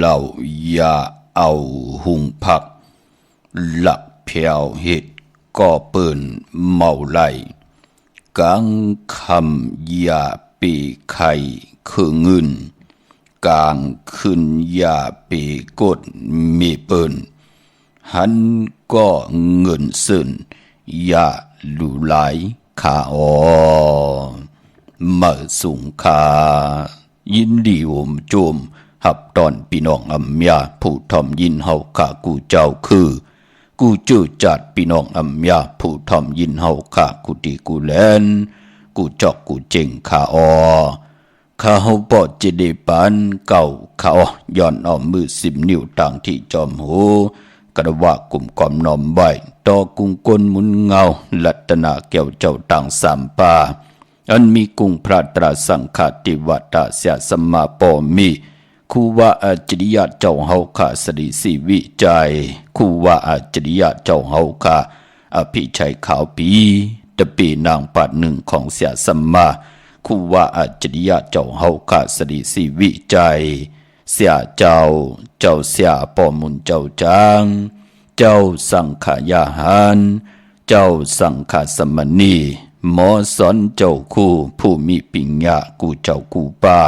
ล่ายาเอาหุงผักหลักเพียวเห็ดก็เปิ่นเมาไหลกังคำยาปีไข่คือเงินกลางขึ้นยาปีกดมีเปิ่นหันก็เงินซึ่นยาหลุไหลขามาสุงคายินดีวมโจมหับตอนพี่น้องอำยาผู้ทอมยินเฮาข้ากูเจ้าคือกูจื้อจัดพี่น้องอำยาผู้ทอมยินเฮาข้ากูดีกูแลนกูจอกกูเจงข้าข้าเฮาปอดจะได้ปานเก่าข้าย้อนเอามือ10 นิ้วต่างที่จอมหูกระว่ากลุ่มกอมนอมใบต่อกุงกลมุนเงาลัตนาแก้วเจ้าต่างสามป่าอันมีกุงพระตราสังฆติวัตตะเสียสมมาปอมีคูว่าอาจริยะเจ้าเฮาข้าสริสิวิจัยคูว่าอาจริยะเจ้าเฮาข้าอภิชัยขาวปีตะปีนางปัดหนึ่งของเสียสมมาคูว่าอาจริยะเจ้าเฮาข้าสริสิวิจัยเสียเจ้าเสียปอมุนเจ้าจางเจ้าสังขยาหารเจ้าสังฆสมณีหมอสอนเจ้าคู่ผู้มีปิญญากูเจ้ากูป่า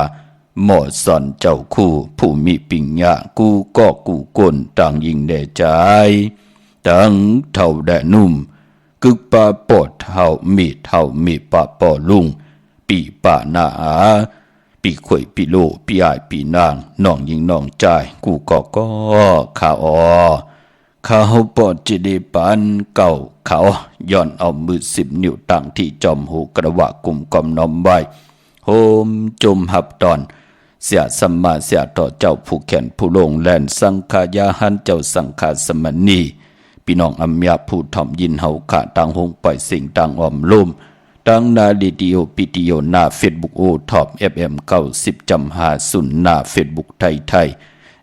หมอสอนเจ้าคู่ผู้มีปิญญากูก็กูก้นต่างยิงแด่ใจตั้งเท่าแด่นุ่มกึกป่าปอดเท่ามีป่าปอลุงปีป่าหน้าปีข่อยปีโลปีอายปีนางน้องยิงน้องใจกูก็ข้าข้าเฮาปอดจิเดปันเก่าเขาย้อนเอามือ10 นิ้วต่างที่จอมหูกระวะกุมกอมน้อมใบโฮมจมหับตอนเสียสัมมาเสียต่อเจ้าผู้แขนผู้ลงแลนสังขายาหันเจ้าสังฆสมณีพี่น้องอำยาผู้ถ่อมยินเฮาขาต่างหงปล่อยสิ่งต่างอ้อมลุ่มตั้งนาดีดีโอปิติโอหน้าเฟซบุ๊กโอท็อป FM 90.50หน้าเฟซบุ๊กไทย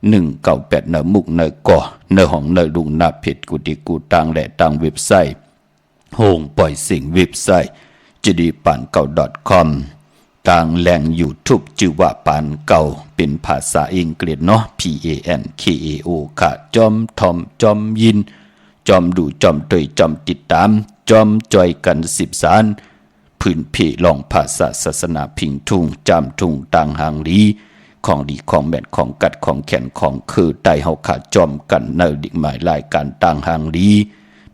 198เนมุกเนก่อเนห้องเนลุงหน้าเพจกูดีกูต่างและต่างเว็บไซต์โฮงปล่อยสิ่งเว็บไซต์จดีปานเก่า .com ต่างแหล่ง YouTube ชื่อว่าปานเก่าเป็นภาษาอังกฤษเนาะ PANKAO ค่ะจอมทอมจอมยินจอมดูจอมเตยจอมติดตามจอมจอยกัน10 สารพื้นเพลองภาษาศาสนาพิงทุ่งจำทุ่งต่างหางลีของดีของแม่นของกัดของแขนของคือไตเฮาขาจอมกันเนดิหมายรายการต่างหางลี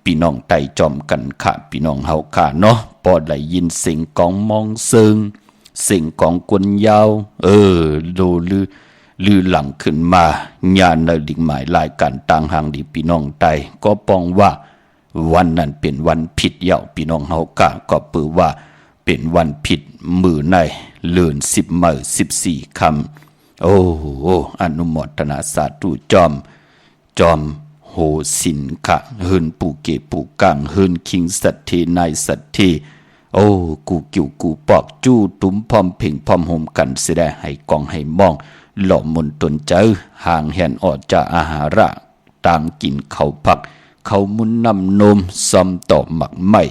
พี่น้องไตจอมกันขาพี่น้องเฮาขาเนาะปอดไหลยินเสียงกองมองซึ่งเสียงกองกวนยาวโลลือหลังขึ้นมาญาณเนดิหมายรายการต่างหางลีพี่น้องไตก็ปองว่าวันนั้นเป็นวันผิดเย่าพี่น้องเฮาขาก็ปือว่าเป็นวันผิดมือในเลื่อน10 มื้อ14 ค่ำโอ้อนุโมทนาสาธุจอมโหสินขะเฮินปูเกปูกังเฮินคิงสัตเทนายสัตเทโอ้กูกิ่วกูปอกจู้ตุ้มพร้อมเพ่งพร้อมโฮมกันเสดให้กองให้มองหล่อมนตนเจอห่างแหนออดจากอาหาระต่างกินเขาผักเขามุนนำนมซ้อมต่อหมักไม่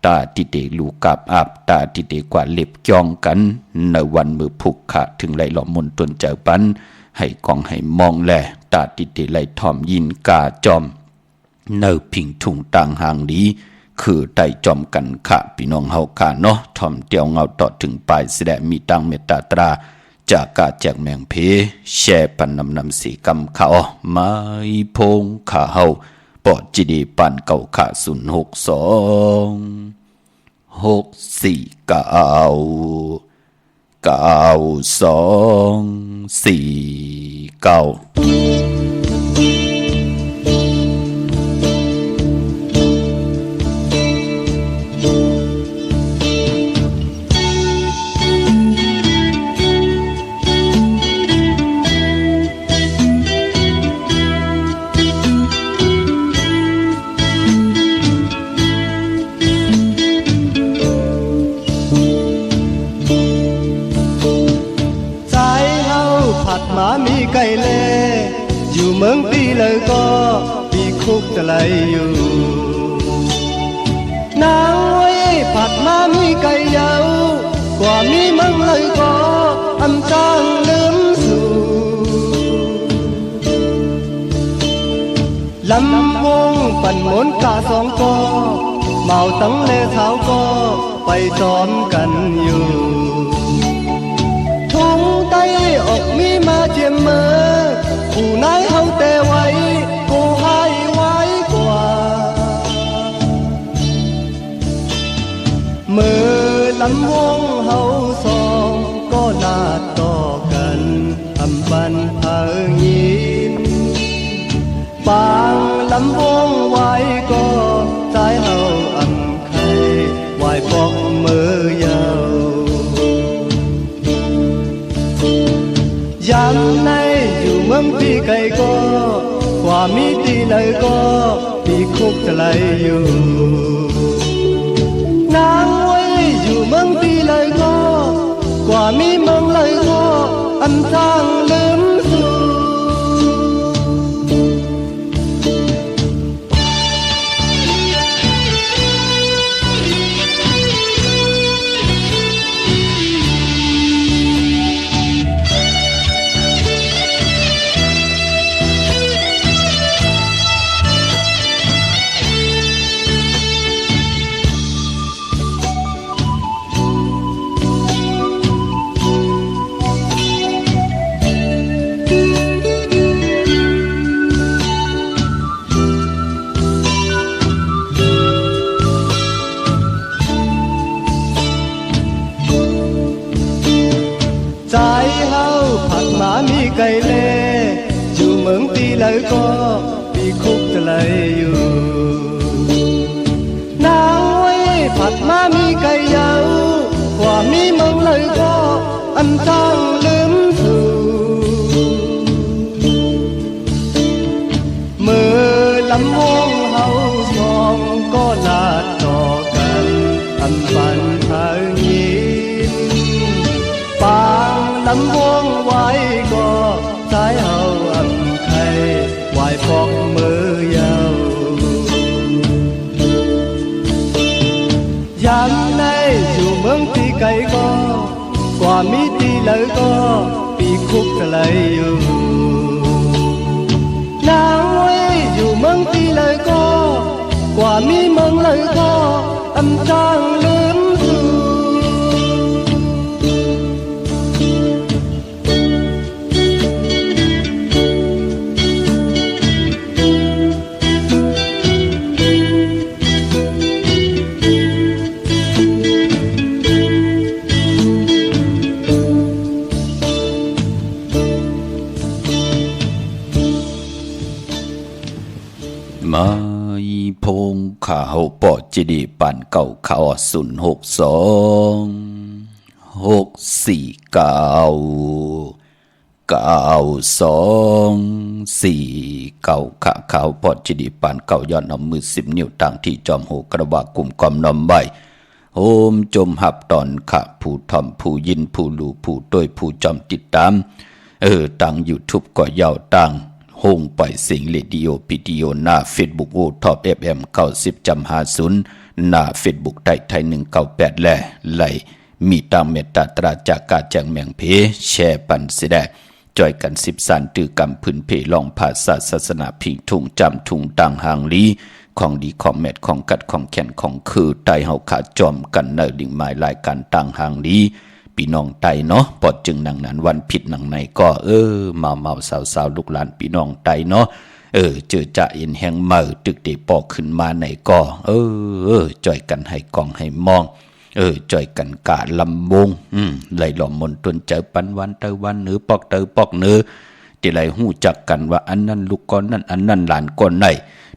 ตาติเตลูกับอาบตาติเตกว่าเล็บจองกันในวันมือผูกขาดถึงไหลหล่อมนตนเจอปันให้กองให้มองแลตาติเตไหลทอมยินกาจอมเนพิงถุงต่างหางดีคือไตจอมกันขะพี่น้องเฮาขาเนาะทอมเตียวเงาต่อถึงปลายแสดงมีตังเมตตาตราจากกาแจกแมงเพแช่ปันนำสีกำเขาไม้พงขาเฮาปอดจีดีปันเก่าขา06249มีไก่เล่อยู่เมืองปีเลยก็ปีคุกจะไหลอยู่นางไว้ผัดมามีไก่เยาวกว่ามีเมืองเลยก็อำจางลืมสู่ ลำวงปั่นหมุนกาสองก็เมาตั้งเลเท้าก็ไปซ้อมกันอยู่ทุ่งไต้อกมีมาเจียมเมื่อผู้นายเฮาแต่ไว้กูให้ไว้กว่าเมื่อลำวงเฮาสองก็ลาดต่อกันทำบันเพิงยินบางลำวงไว้ก็ใจเฮาอ่ำไข่ไหวปอกมือยาวยามในอยู่เมืองพี่ไกลก็กว่ามีตีเลยก็พี่คุกจะไหลอยู่นางไว้อยู่เมืองพี่เลยก็กว่ามีเมืองเลยก็อันทางลืมสู่ใจเฮาผัดหมามีไก่เล่อยู่เมืองตีเลยก็ปีคุกจะเลยอยู่นางไว้ผัดหมามีไก่ยาวกว่ามีเมืองเลยก็อันทางลืมสู่เมื่อลำวงเฮาสองก็ลาดต่อกันอันบันทางยินปางลำวงไว้ก็ใจเฮาอ่ำไข่ไหวปอกมือยาวยามในอยู่เมืองที่ไกลก็กว่ามีตีเลยก็ปีคุกจะเลยอยู่นางไว้อยู่เมืองที่เลยก็กว่ามีเมืองเลยก็อำจางลืมสู่มาอีพงข่าวปอจิดีปันเก่าข่าว062 649 ข่าวปอจิดีปันเก่าย้อนเอามือ10 นิ้วต่างที่จอมโหกระบะกลุ่มกอมนำใบโฮมจมหับตอนขะผู้ทอมผู้ยินผู้ลูผู้ต้วยผู้จอมติดตามตั้ง YouTube ก็ยาวตั้งโฮงปล่อยเสียงเรดิโอวิดีโอหน้า Facebook โอท็อป FM 90.50หน้า Facebook ไทย198และไหลมีตามเมตตาตราจากกาจังเมียงเพแชร์ปันสิได้จอยกัน10สันตือกำพื้นเพลองภาษาศาสนาพิงทุงจำทุงต่างหางลีของดีของเม็ดของกัดของแขนของคือไตเฮาขาจอมกันเนดิ่งหมายรายการต่างหางลีพี่น้องไตเนาะปอดจึงนังนั้นวันผิดนังในก็เมาสาวลูกหลานพี่น้องไตเนาะเจอจะเอ็นแหงเมาตึกเดปอกขึ้นมาในก็จอยกันให้กองให้มองจอยกันกะลำวงไหลหล่อมนตนเจอปันวันเตอวันเนื้อปอกเตอปอกเนื้อที่ไหลหู้จักกันว่าอันนั้นลูกก้อนนั่นอันนั้นหลานก้อนไหน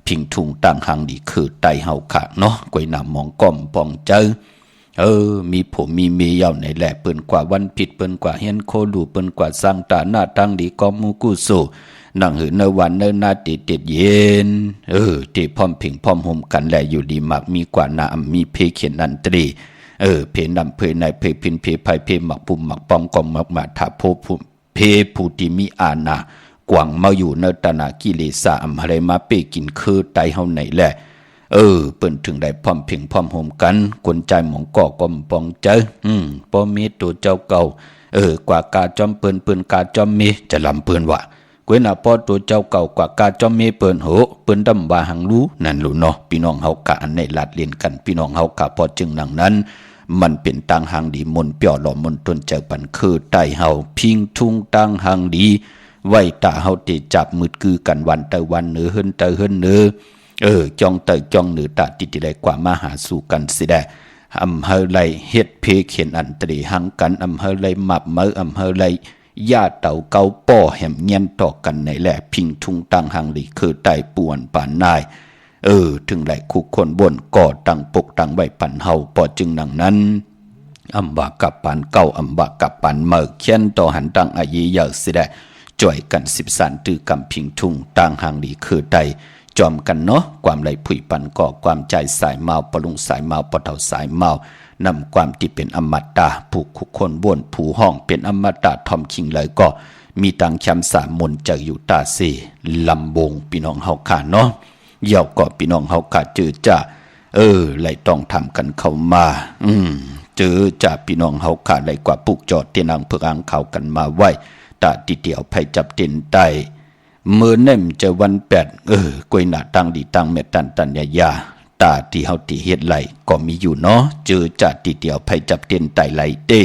พิงทุงต่างหางดีคือไตเฮาขะเนาะกวยหนามองก้อมปองเจอมีผมมีเมียในแหละเปิ้นกว่าวันผิดเปิ้นกว่าเฮียนโคดูเปิ้นกว่าสร้างตาหน้าตั้งดีก็มูกุสู่นั่งหือเนวันเนนาติดเย็นที่พร้อมผิงพร้อมห่มกันแลอยู่ดีมากมีกว่านามีเพเขียนอันตรีเพนำเพในเพพินเพไพเพหมักปุ่มหมักปองกองหมักมาถาโพเพผู้ที่มีอาณากว่างมาอยู่เนตนากิเลสอัมอะไรมาเปกินคือไตเฮาไหนแหละเปิ้นถึงได้พร้อมเพียงพร้อมโฮมกันกวนใจหมองก่อกอมปองเจป้อมีตัวเจ้าเก่ากว่ากาจอมเปิ้นกาจอมมีจะลำเปิ้นว่า กวยหน้าปอตัวเจ้าเก่ากว่ากาจอมเมเปิ้นโหเปิ้นดำว่าหังรู้นั่นรู้เนาะพี่น้องเฮากะอันในลาดเรียนกันพี่น้องเฮากะพอจึงดังนั้นมันเป็นตังหางดีมนเปียวหล่อมนตนเจ้าปันคือใต้เฮาพิงทุ่งตังหางดีไว้ตาเฮาเตจับมืดคือกันวันเตวันเนือเฮินเตเฮินเนือจ้องเตจ้องเนือตาติดไรกว่ามาหาสู่กันสิได้อำเภอไรเฮ็ดเพเขียนอันตรีหังกันอำเภอไรหมับมืออำเภอไรญาเต่าเกาป้อแหมเงียนต่อกันในแหละพิงทุ่งตังหางดีคือใต้ป่วนป่านนายถึงไหลคุกคนบนก่อตังปกตังไว้ปันเฮาปอจึงดังนั้นอำบากับปันเก้าอำบากับปันเมื่อเขียนต่อหันตังอายีเยอะสิได้จ่วยกัน13ตื้อกำพิงทุ่งตังหางดีคือใต้จอมกันเนาะความไหลผุยปันก่อความใจสายเมาปลุงสายเมาปะเท่าสายเมานำความที่เป็นอมตะผู้คุกคนบนผู้ห้องเป็นอมตะทอมคิงเลยก็มีตังแชมสามมนจากอยู่ตาเซลำบงพี่น้องเฮาขาเนาะเย่าก็พี่น้องเฮาขาเจอจ้าไหลต้องทำกันเข้ามาเจอจ้าพี่น้องเฮาขาไหลกว่าปุกจอดเตียนังเพื่ออังเขากันมาไว้ตาติเดียวไผจับเต็นใต้มือเน่มจะวัน8กวยหน้าตังดีตังเมตันตันยาตาที่เฮาติเฮ็ดไหลก็มีอยู่เนาะเจอจัดติเดียวไผจับเต็นไตไหลเต้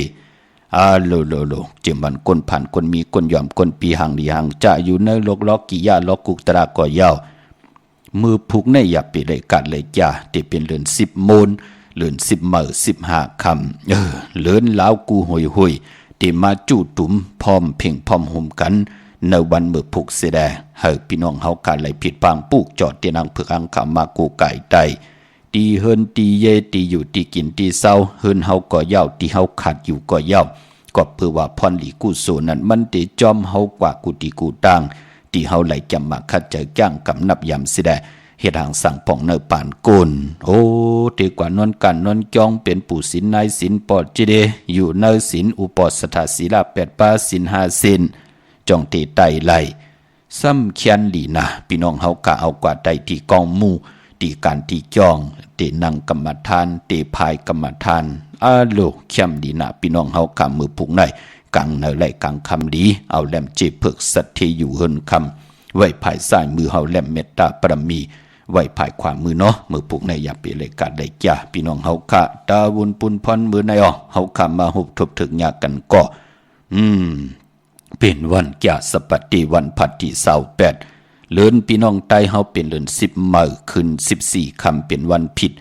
โลจิมันคนผ่านคนมีคนยอมคนปีหังดีหังจะอยู่ในโลกล็อกกิยาล็อกกุกตราก็ยาวมือผูกในอย่าไปเลยกัดเลยจ้าที่เป็นเลือน10โมนเลือน10มื้อ15ค่ำเลือนลาวกูห่วยที่มาจู่ตุ่มพร้อมเพ่งพร้อมห่มกันในวันเมื่อผูกเสดให้พี่น้องเฮาการไหลผิดปางปลูกจอดเตียนังเพื่ออังคามากูไก่ไตตีเฮินตีเยตีอยู่ตีกินตีเศร้าเฮินเฮาก็เย้าตีเฮาขาดอยู่ก็เย้าก็เพื่อว่าพรหลีกุศลนั้นมันติจอมเฮากว่ากุฏิกูตังที่เฮาไหลจำมาคัดเจอจ้างกำนับยำเสดเฮ็ดหางสั่งป่องเนอปานกุนตีกว่านวนกันนวนจองเป็นปู่ศีลนายศีลปอดจิเดอยู่เนอศีลอุปสถาศีล8ปาศีล5ศีลจองตีไตไหลซ้ำเขียนหลีนะพี่น้องเฮากะเอากว่าใดที่กองหมู่ตีการที่จองตีนั่งกรรมฐานตีพายกรรมฐานโลเข้มดีนะพี่น้องเฮากะมือผูกในกังในไหลกังคำดีเอาแหลมจีเพิกสัตที่อยู่เฮินคำไว้ภายซ้ายมือเฮาแหลมเมตตาปรมีไว้ภายขวามือเนาะมือผูกในอย่าไปเลยกาดได้จ้าพี่น้องเฮากะตาวุนปุนพรมือในเฮากะมาหุบทบถึงยากันก็เป็นวันแก่สปัตติวันพัดที่28เลือนพี่น้องไตเฮาเป็นเลือน10มื้อขึ้น14ค่ำเป็นวันผิด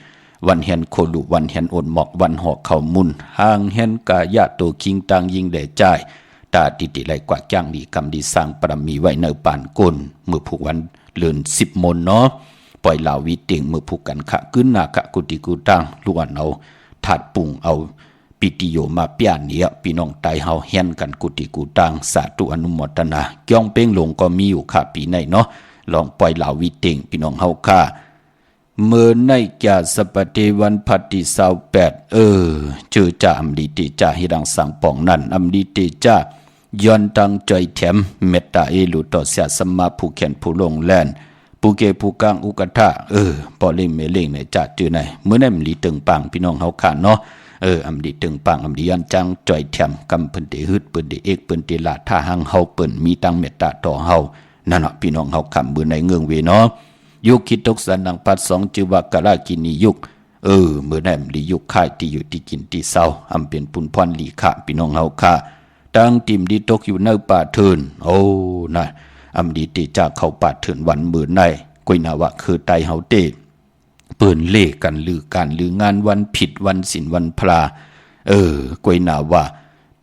วันแห่นโคลุวันแห่นโอนหมอกวันหอกเข้ามุนห่างแห่นกายะโตคิงตังยิงได้จ่ายตาติไหลกว่าจ้างดีกรรมดีสร้างปรมีไว้ในปานก้นมือผูกวันเลือน10มนเนาะปล่อยลาวิติงมือผูกกันขะกึ้นนาคะกุติกูตังล้วนเอาถาดปุ่งเอาปิติโยมาเปียเนียพี่น้องไตเฮาเฮียนกันกุฏิกูตังสาธุอนุโมทนาย่องเป้งลงก็มีอยู่ค่ะปีในเนาะลองปล่อยเหล่าวิเต็งพี่น้องเฮาค่ะเมื่อในแก่สปฏิวันพัดที่28เจอจ่าอำดีติจ่าฮิรังสังป่องนั่นอำดีติจ่าย้อนตังใจแถมเมตตาเอลุต่อเสียสมมาผู้เขียนผู้ลงแลนผู้เกผู้กลางอุกทะปอเล่งเมเล่งในจ่าจือไหนเมื่อนั้นมลีตึงปังพี่น้องเฮาค่ะเนาะอำดีตึงปังอำดียันจังจ่อยแถมกำเพิ่นติฮึดเปิ้นติเอกเปิ้นติลาท่าหังเฮาเปิ้นมีตังเมตตาต่อเฮานั่นเนาะพี่น้องเฮาคำเบิ่ในเงืองเวเนาะยุคคิดตกสันดังปัด2จือว่ากะลากินียุคเมื่อนั้นลียุคค่ายที่อยู่ที่กินที่เศร้าอำเป็นปุนพรลีคะพี่น้องเฮาค่ะตั้งติมดีตกอยู่ในป่าเทินน่ะอำดีติจากเข้าป่าเทินวันมื้อในกวยนาวะคือไตเฮาเตเปิ้นเล่กันลือการลืองานวันผิดวันศีลวันพระกวยนาว่า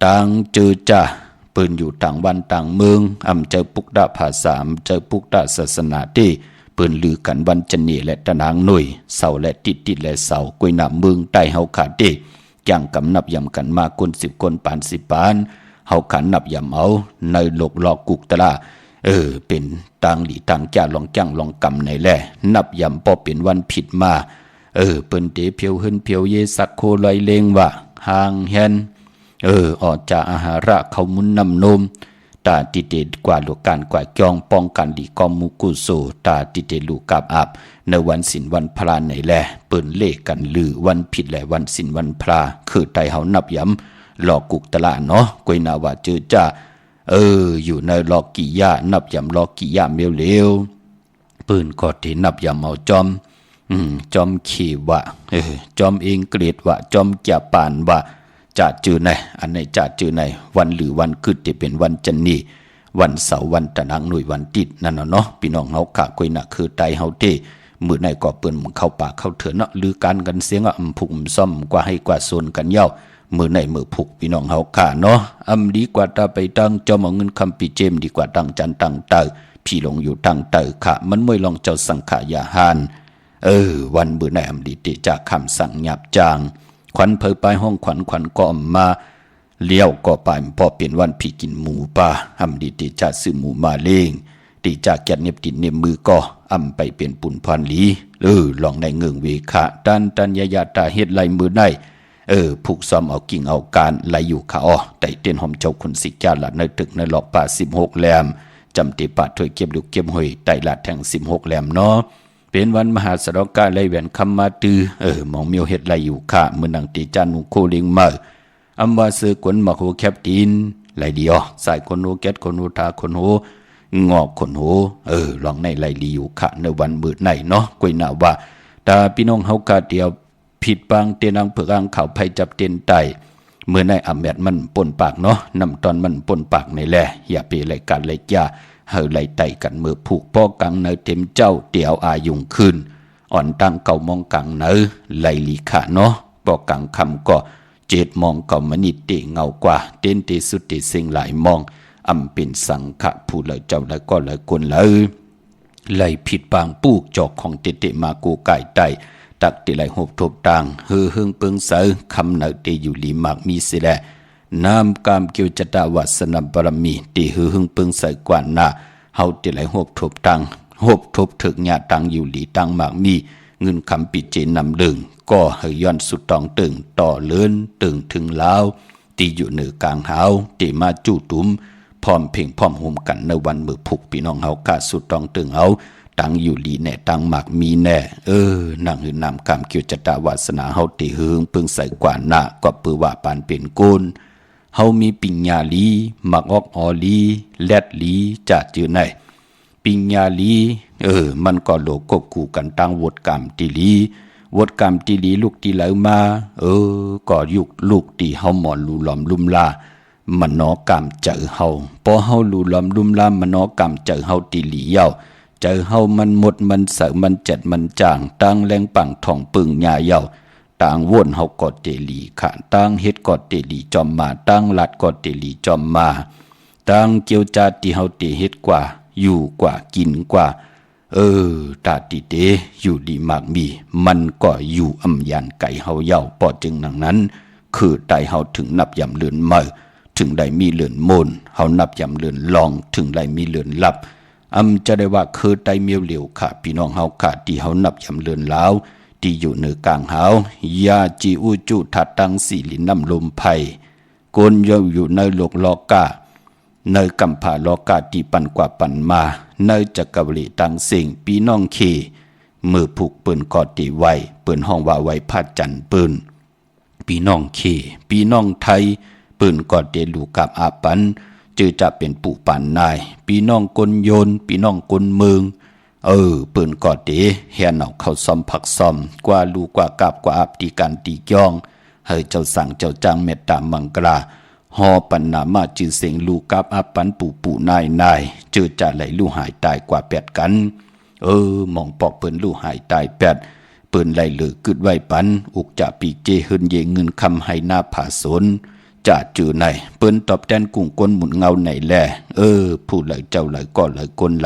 ต่างเจอจ้าเปิ้นอยู่ต่างวันต่างเมืองเจอปุกดาภาษาเจอปุกดาศาสนาเตเปิ้นลือกันวันจันเนและตะนางหน่วยเสาและติดและเสากวยนาเมืองใต้เฮาขาเตย่างกำนับยำกันมาคน10คนปาน10ปานเฮาขันนับยำเอาในโลกหลอกกุกตะลาเป็นต่างหลีต่างจ้าลองจ้างลองกำในแลนับยำพอเป็นวันผิดมาเปิ้นเตเพียวหึนเพียวเยสักโคลอยเลงว่าห่างแฮนออกจากอาหาระเขามุนนำนมตาติเตกว่าลูกการกว่าจองป้องกันดีกอมมุกุโซตาติเตลูกกับอาบในวันศีลวันพระในแลเปิ้นเลขกันลือวันผิดและวันศีลวันพระคือไตเฮานับยำหลอกกุกตะละเนาะกวยนาว่าเจอจ้า อยู่ในลอกกี่ยะนับยำลอกกี่ยะเมียวเหลวปืนก็ที่นับยำเอาจอมจอมขี่วะจอมเองเกลียดวะจอมแก่ปานวะจะจือในอันไหนจะจือในวันหรือวันกึดที่เป็นวันจันนีวันเสาร์วันตะนังหน่วยวันติดนั่นเนาะพี่น้องเฮากะกวยน่ะคือไตเฮาเตมื้อไหนก็เปิ้นเข้าป่าเข้าเถือนเนาะหรือการกันเสียงพุ่มซ่อมกว่าให้กว่าโซนกันเย้ามื้อไหนมื้อพุกพี่น้องเฮากะเนาะดีกว่าตาไปตั้งจอมเอาเงินคำปีเจมดีกว่าตั้งจันตั้งเตอพี่ลงอยู่ตั้งเตอค่ะมันมวยลองเจ้าสังขายาหานวันมื้อไหนดีติจากคำสั่งหยาบจางขวัญเพอไปห้องขวัญก็มาเลี้ยวก็ไปพอเปลี่ยนวันพี่กินหมูป่าดีติจะซื้อหมูมาเล้งตีจากแกะเน็บติดเน็บมือก็ไปเปลี่ยนปุ่นพันหลีลองในเงืองเวคะตันยาตาเฮ็ดไหลมือได้ผูกซ้อมเอากิ่งเอาการไหลอยู่ขาแต่เต้นหอมเจ้าคุณสิจาละในตึกในหลอกป่า16แหลมจำติปาถ้วยเก็บลูกเก็บหอยไต่ละแทง16แหลมเนาะเป็นวันมหาสรกาไลแหวนคำมาตือมองเมียวเฮ็ดไหลอยู่ขามือนังตีจานุโคลิงมาว่าซื้อกวนมาโหแคปตินไหลเดียวใส่คนโหแก๊สคนโหทาคนโหงอกคนโหลองในไหลลีอยู่ค่ะในวันมื้อไหนเนาะกวยน่าว่าตาพี่น้องเฮากะเดียวผิดบางเตียนังเผือกอังเขาไผจับเตียนไตเมื่อในแมดมันป่นปากเนาะนำตอนมันป่นปากในแลอย่าไปไหลกันไหลจ้าเฮาไหลไตกันมือผูกป้อกังเนเต็มเจ้าเตียวอายุงขึ้นอ่อนตั้งเก่ามองกังเนไหลลีค่ะเนาะป้อกังคำก็เจ็ดมองเก่ามนิดเตเงากว่าเต้นเตสุดเตเสิงหลายมองเป็นสังขะผู้เลยเจ้าแล้วก็เลยคนเลยไหลผิดบางปูกจอกของเตมากูไก่ไตตักเตไหลหบทบต่างเฮือเปิงเสอคำเนเตอยู่ลีมากมีเสแลน้ำกามเกียวจตาวัสนบารมีเตฮือเปิงเสอกว่าหน้าเฮาเตไหลหบทบต่างหบทบถึกญาตังอยู่ลีตังมากมีเงินคำปิเจนำดึงก็เฮย้อนสุดตองตึงต่อเลื่อนตึงถึงลาวตีอยู่เหนือกลางหาวเตมาจู่ตุ้มพร้อมเพ่งพร้อมห่มกันในวันมือพุกพี่น้องเฮากาสุดตองตึงเฮาตังอยู่ลีแน่ตังหมากมีแน่นั่งหือนำกามเกี่ยวจตาวาสนาเฮาติหึงปึงใส่กว่าหน้าก็ปือว่าปานเป็นโกนเฮามีปิญญาลีมักออกออลีแลดลีจะจือไหนปิญญาลีมันก็โลกบคู่กันตั้งวดกรรมติลีวดกรรมติลีลูกตีไหลมาก็ยุกลูกตีเฮาหมอนลูหลอมลุ่มลามันนอกรรมเจอเฮาพอเฮาลูหลอมลุ่มลามันนอกรรมเจอเฮาติลีเย้าเจอเฮามันหมดมันเสมันเจ็ดมันจางตั้งแรงปังท่องปึงหญ้าเย้าต่างวนเฮากอดเตลีค่ะตั้งเฮ็ดกอดเตลีจอมมาตั้งลัดกอดเตลีจอมมาตั้งเกี่ยวจาติเฮาเตเฮ็ดกว่าอยู่กว่ากินกว่าตาติเตอยู่ดีมากมีมันก็อยู่ยันไก่เฮาเย้าปอจึงดังนั้นคือไตเฮาถึงนับยำเลือนเมื่อถึงได้มีเลือนโมนเฮานับยำเลือนลองถึงได้มีเลือนลับจะได้ว่าคือไตเมียวเหลียวค่ะพี่น้องเฮาค่ะที่เฮานับยำเลือนลาวที่อยู่เหนือกลางเฮายาจีอูจุทัดตังสีลินน้ำลมไผ่กนอยู่ในโลกลอกาในกัมพาลอกาที่ปันกว่าปันมาในจักรวลีตังสิ่งพี่น้องเคมือผูกปืนกอดตีไว้ปืนห้องว่าไว้พาดจันปืนพี่น้องเคพี่น้องไทยปืนกอดเตลูกับอาปันจือจะเป็นปู่ปันนายพี่น้องกลโยนพี่น้องกลเมืองปืนกอดเตแห่นเอาเข้าซ้อมผักซ้อมกว่าลูกว่ากาบกว่าอับตีกันตีจ้องให้เจ้าสั่งเจ้าจางเมตตามังกราฮอปันนามาจือเสียงลูกับอาปันปู่นายจือจะไหลลูหายตายกว่า8กันมองปอกปืนลูหายตาย8ปืนไหลเหลือกึดไว้ปันอุกจะปีเจหึนเยเงินคำให้หน้าผาสนจะจือไหนเปิ้นตอบแทนกุ้งก้นหมุนเงาไหนแลผู้ไหลเจ้าไหลก็ไหลก้นไห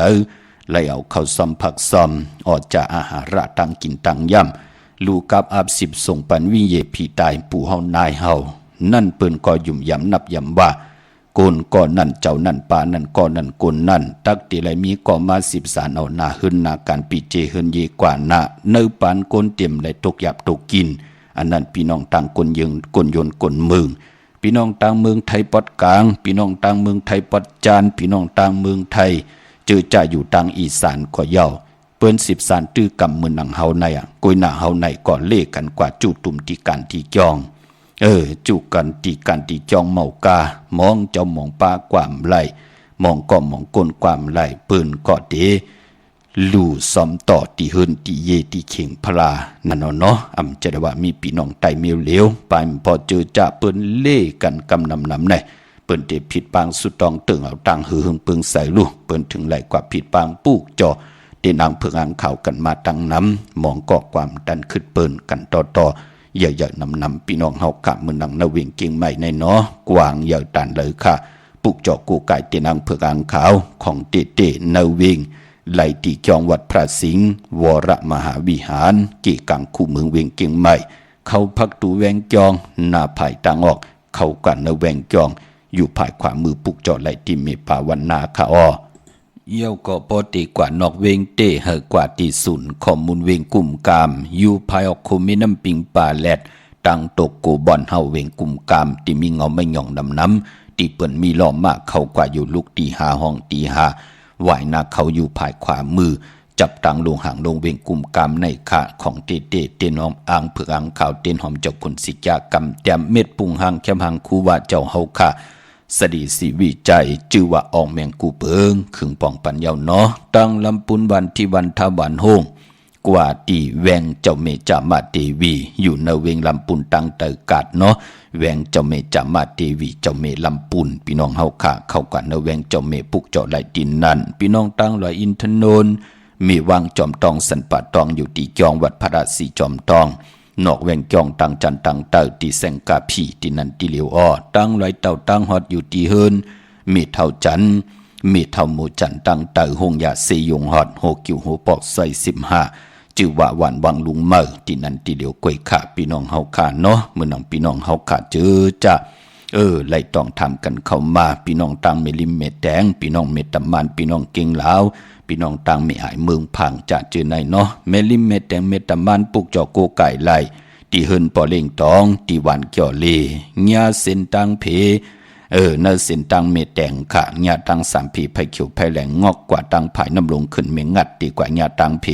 ลเอาเข้าซ้อมผักซ้อมออกจากอาหาระตังกินตังย่ำลูกับอาบ10ส่งปันวิเยผีตายปู่เฮานายเฮานั่นเปิ้นก็ยุ่มยำนับยำว่าโกนก่อนนั่นเจ้านั่นป่านั่นก่อนนั่นโกนนั่นตักติไหลมีก็มา10สารเอาหน้าหึนหน้าการปีเจหึนเยกว่าหน้าเนื้อปานโกนเต็มไหลตกหยับตกกินอันนั้นพี่น้องต่างกนยึงกนยนกนเมืองพี่น้องต่างเมืองไทยปอดกลางพี่น้องต่างเมืองไทยปอดจานพี่น้องต่างเมืองไทยเจอจะอยู่ต่างอีสานก็เย้าเปิ้น10สารตื้อกำมือหนังเฮาในกวยหน้าเฮาในก่อนเลขกันกว่าจู่ตุ่มที่การที่จอง จุกันตีจองเมากามองเจ้ามองปลาความไหลมองก็มองก้นความไหลปืนก็เดลู่ซ้อมต่อตีเฮินตีเยตีเข่งพลานั่นเนาะจะได้ว่ามีพี่น้องไตเมียวเหลวไปพอเจอจะเปิ้นเล่กันกำนำในเปิ้นเตผิดปางสุดตองตึงเอาตังหือหึงปึงใส่ลูกเปิ้นถึงไหลกว่าผิดปางปูกจอเดนางเพื่ออ่างข่าวกันมาตั้งน้ำมองก็ความดันขึ้นเปิ้นกันต่ออย่าๆนำพี่น้องเฮากะมือนังนาเวงเก่งใหม่ในเนาะกวางอย่าตันเลยค่ะปุกเจาะกูไก่เตนางเพื่ออ่างข่าวของเตนาเวงไหลตีจองวัดพระสิงห์วรมหาวิหารกีกังคู่เมืองเวียงเก่งใหม่เขาพักตูแวงจองหน้าภายต่างออกเข้ากันในแวงจองอยู่ภายขวามือปุกเจาะไหลตีเมปาวันนาคาอ้อเยี่ยวก็ปอตีกว่านอกเวงเตเหอกว่าตีศูนย์ข้อมูลเวงกลุ่มกามอยู่ภายออกโคมิน้ำปิงป่าแลดตังตกโกบอนเฮาเวงกลุ่มกามที่มีเงาไม่หย่องน้ำตีเปิ่นมีล้อมมากเข้ากว่าอยู่ลูกตีหาห้องตีหาไหวนาเขาอยู่ภายขวามือจับตังลงห่างลงเวงกลุ่มกามในขาของเตนหอมอ่างเผือกอ่างข่าวเตนหอมเจ้าคนสิจากรรมแต้มเม็ดปุงห่างแคมห่างคูว่าเจ้าเฮาค่ะสดีสิวิจัยจื่อว่าออกแมงกูเปิงขึงป่องปันเยาเนาะตั้งลำปุนวันที่วันทวันโฮงกว่าตีแวงเจ้าเมจามาเทวีอยู่ในเวงลำปุนตั้งเตกาดเนาะแวงเจ้าเมจามาเทวีเจ้าเมลำปุนพี่น้องเฮาค่ะเข้ากันในแวงเจ้าเมปุกเจาะไหลดินนั่นพี่น้องตั้งลอยอินทนนท์มีวางจอมตองสันปะตองอยู่ที่จองวัดพระราศีจอมตองนอกแวงจองตังจันตังเตอตีแสงกาผีตีนันตีเหลียวอ้อตั้งลอยเต่าตั้งฮอดอยู่ตีเฮินมีเท่าจันมีเท่าหมูจันตังเตอหงยาเสยงฮอดโหกิวโหปอกใส่15จื่อว่าวันวังลุงเมื่อตีนันตีเหลียวกวยขาพี่น้องเฮาขาเนาะเมื่อน้องพี่น้องเฮาขาเจอจะไล่ต้องทำกันเข้ามาพี่น้องตังเมลิมเมแดงพี่น้องเมตะมันพี่น้องเก่งลาวพี่น้องตังไม่หายเมืองพังจะเจอในเนาะเมลิมเมแดงเมตะมันปุกจอโกไก่ไหลตีเฮินปอเล่งตองตีวันเกี่ยวเลญาเส้นตังเพเนาเส้นตังเมแดงค่ะญาตังสามผีไผ่เขียวไผ่แหลงงอกกว่าตังไผ่น้ำลงขึ้นเมงัดดีกว่าญาตังเพ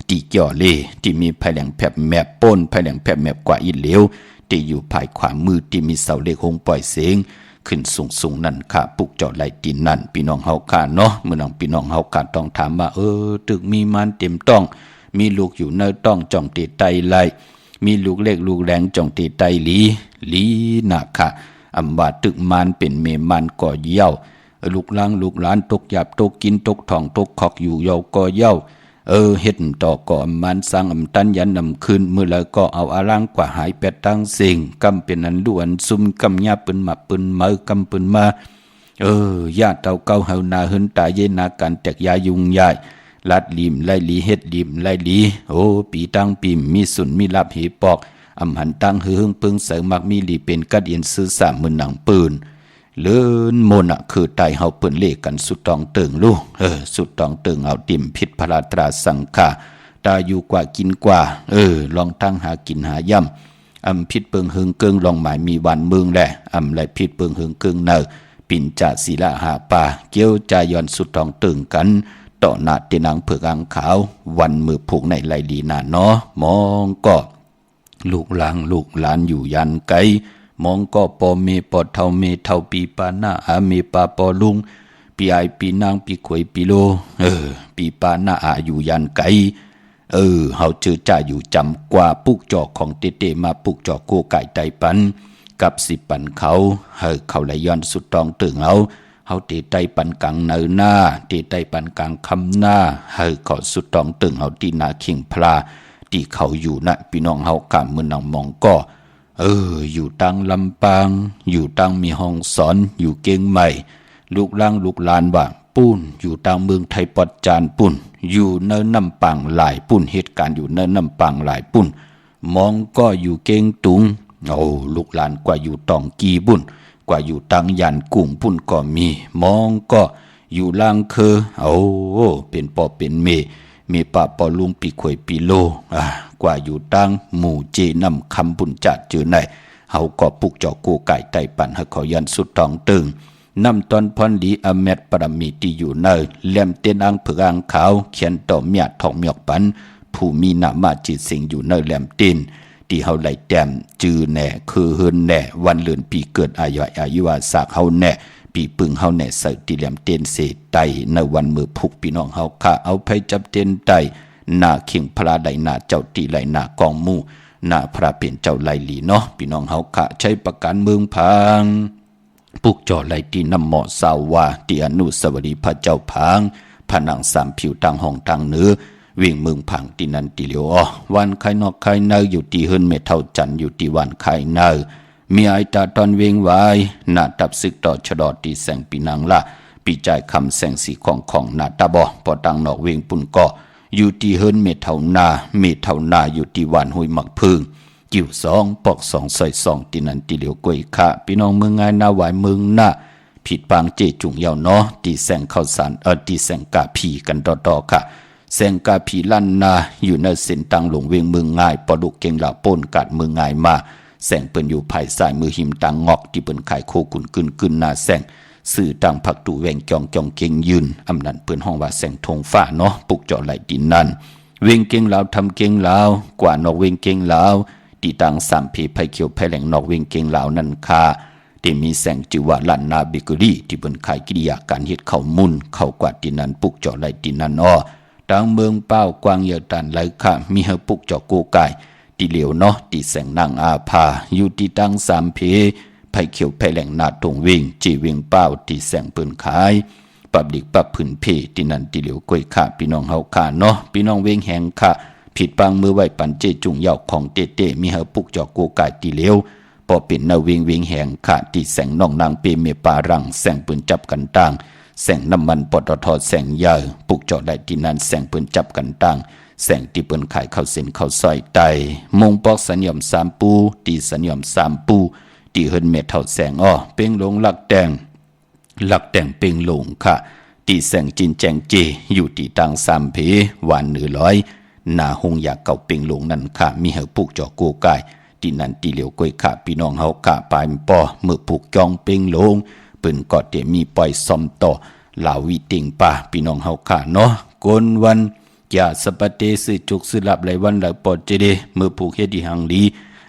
ตีเกี่ยวเลที่มีไผ่แหลงแผบแมบป้นไผ่แหลงแผบแมบกว่าอีเหลวที่อยู่ภายขวามือที่มีเสาเล็กหงปล่อยเสียงขึ้นสูงนั่นค่ะปุกเจาะไหลดินนั่นพี่น้องเฮาค่ะเนาะเมื่อน้องพี่น้องเฮาค่ะต้องถามว่าตึกมีมันเต็มต้องมีลูกอยู่เนื้อต้องจ่องตีไตไหลมีลูกเล็กลูกแรงจ่องตีไตหลีนะค่ะว่าตึกมันเป็นเมมันก่อเย้าลูกหลานตกหยาบตกกินตกทองตกขอกอยู่เยาก่อเย้าเฮ็ดต่อก่อมันสร้างตันยันนำคืนเมื่อแล้วก็เอาอารังกว่าหายแปดตั้งเสียงกำเป็นอันล้วนซุ่มกำยาปืนมาปืนมือกำปืนมาญาติเต่าเก่าเฮานาหึนตาเยนาการแตกยายุงยายลัดลิมไล่ลีเฮ็ดลิมไล่ลีปีตั้งปีมีสุนมีลับหีปอกหันตั้งหึงปึงเสริมักมีลีเป็นกัดเอียนซื้อ3มื้อหนังปืนเลื่อนมนคือไตเฮาเปิ้นเลกันสุดตองเติงลูกสุดตองเติงเอาติ่มพิษพระตราสังฆาตาอยู่กว่ากินกว่าลองตั้งหากินหาย่ำพิษเปิงหึงเกิงลองหมายมีวันเมืองแหละไหลพิษเปิงหึงเกิงเนอปิ่นจ่าศีละหาป่าเกี้ยวจายอนสุดตองเติงกันต่อหน้าเตนังเผือกอ่างขาววันมือผูกในไหลดีนาเนาะมองก็ลูกหลานอยู่ยันไกมองก็ปอเมปอเท่าเมเท่าปีปาหน้าอาเมปาปอลุงปีไอปีนางปีขวยปีโลปีปาหน้าอาอยู่ยันไกเฮาเจอจ่าอยู่จำกว่าปุกจอกของเตมาปุกจอกโกไก่ไตปันกับ10ปันเขาไหลย้อนสุดตองตึงเฮาเตไตปันกลางเนหน้าเตไตปันกลางคำหน้าขอสุดตองตึงเฮาตีนาขิงพลาที่เขาอยู่นะพี่น้องเฮากำมือนางมองก็อยู่ตังลำปางอยู่ตังมีห้องสอนอยู่เก่งใหม่ลูกหลานว่าปุ้นอยู่ตังเมืองไทยปอดจานปุ้นอยู่เนินน้ำปังหลายปุ้นเหตุการณ์อยู่เนินน้ำปังหลายปุ้นมองก็อยู่เก่งตุงลูกหลานกว่าอยู่ตองกีบุ่นกว่าอยู่ตังยันกุ้งปุ้นก็มีมองก็อยู่ล่างเป็นปอเป็นเมปะปอลุงปีขวยปีโลกว่าอยู่ตั้งหมู่เจนำคำบุญจัดเจอไหนเฮาก็ปุกเจาะโกไก่ไตปันให้เขายันสุดทองตึงนำตอนพรดีอเมตปรมีที่อยู่เนยแหลมเต้นอังเผือกอังขาวเขียนต่อเมียทองเมียกปันผู้มีนามาจิตสิงอยู่เนยแหลมเต้น ที่เฮาไหลแต้มจือแน่คือเฮินแน่วันเลือนปีเกิดอายุวาสากเฮาแน่ปีปึงเฮาแน่ใส่ติเหลี่ยมเต้นเสไตในวันมือพุกพี่น้องเฮาค่ะเอาไผจับเต้นไตหน้าเข่งพระใดหน้าเจ้าตีไหลหน้ากองมู่หน้าพระเป็นเจ้าไหลหลีเนาะพี่น้องเฮาค่ะใช้ประกันเมืองพังปุกจ่อไหลตีน้ำเหมาะสาวาที่อนุสาวรีย์พระเจ้าพังผนังสามผิวต่างห้องต่างเนื้อวิ่งเมืองผังตีนันตีเหลียววันไข่นอกไข่เนยอยู่ที่เฮิรนเมเท่าจันอยู่ที่วันไข่เนยมีไอตาตอนเวงไว้หน้าตับซึกต่อชดอตีแสงปีนังละปีใจคำแสงสีของหน้าตาบอปอตังนอกเวงปุ่นก่ออยู่ที่เฮิรนเมเท่านาอยู่ที่วันหุยมักพึ่งกิ่วสองปอกสองใส่สองตีนันตีเหลียวกวยค่ะพี่น้องเมืองไงนาไหวเมืองหน้าผิดปางเจจุงเยาเนาะตีแสงข้าวสารตีแสงกาผีกันต่อค่ะแสงกาผีลั่นนาอยู่ในเส้นตังหลงเวียงเมืองง่ายปอดุกเก่งเหล่าป้นกัดเมืองง่ายมาแสงเปิ้นอยู่ภายสายมือหิมตังงอกที่เปิ้นขายโคกุนกึนนาแสงสื่อตังผักตูแหวงจองเก่งยืนอำนั้นเปิ้นห้องว่าแสงธงฟ้าเนาะปุกเจาะไหลดินนั่นเวียงเก่งเหล่าทำเก่งเหล่ากว่านอกเวียงเก่งเหล่าตีตังสามผีไผเขียวไผแหลงนอกเวียงเก่งเหล่านั่นค่ะที่มีแสงจิวาลันนาบิกุลีที่เปิ้นขายกิริยาการเฮ็ดข้าวมุนข้าวกวาดดินนั้นปุกเจาะไหลดินนั่นดังเมืองเป้ากวางเยอตันไหลค่ะมีเฮปุกเจาะโกไก่ตีเหลียวเนาะตีแสงนางอาภาอยู่ที่ตั้งสามเพไผเขียวไผแหลงนาตรงเวงจีเวงเป้าตีแสงเปิ้นขายปับดิกปับผืนเพที่นั่นตีเหลียวกวยค่ะพี่น้องเฮาค่ะเนาะพี่น้องเวงแหงค่ะผิดปังมือไว้ปันเจจุงเหยาของเตมีเฮปุกเจาะโกไก่ตีเหลียวพอเป็นนาเวงแหงค่ะตีแสงน้องนางเปเมปารังแสงปืนจับกันต่างแสงน้ำมันปตทแสงยาวปุกเจาะได้ที่นั้นแสงปืนจับกันต่างแสงที่เปิ้นขายข้าวเส้นข้าวซอยไตมงปอกสัญญอมสามปูตีสัญญอมสามปูตีเฮิรนเมเท่าแสงเป้งหลงหลักแดงเป้งหลงค่ะตีแสงจินแจงเจอยู่ที่ต่างสามเพหวาน100นาหงอยากเก่าเป้งหลงนั่นค่ะมีเฮปุกเจาะโกกายที่นั่นตีเหลียวกวยค่ะพี่น้องเฮาค่ะปลายปอเมื่อผูกจองเป้งหลงเปิ้นก็เตมีปล่อยซ่อมต่อลาวิติงป่าพี่น้องเฮาค่ะเนาะกนวันอย่าสปะเตสืจุกสืลับไหลวันไหลปอดเจเดเมื่อผูกเฮ็ดที่หังดี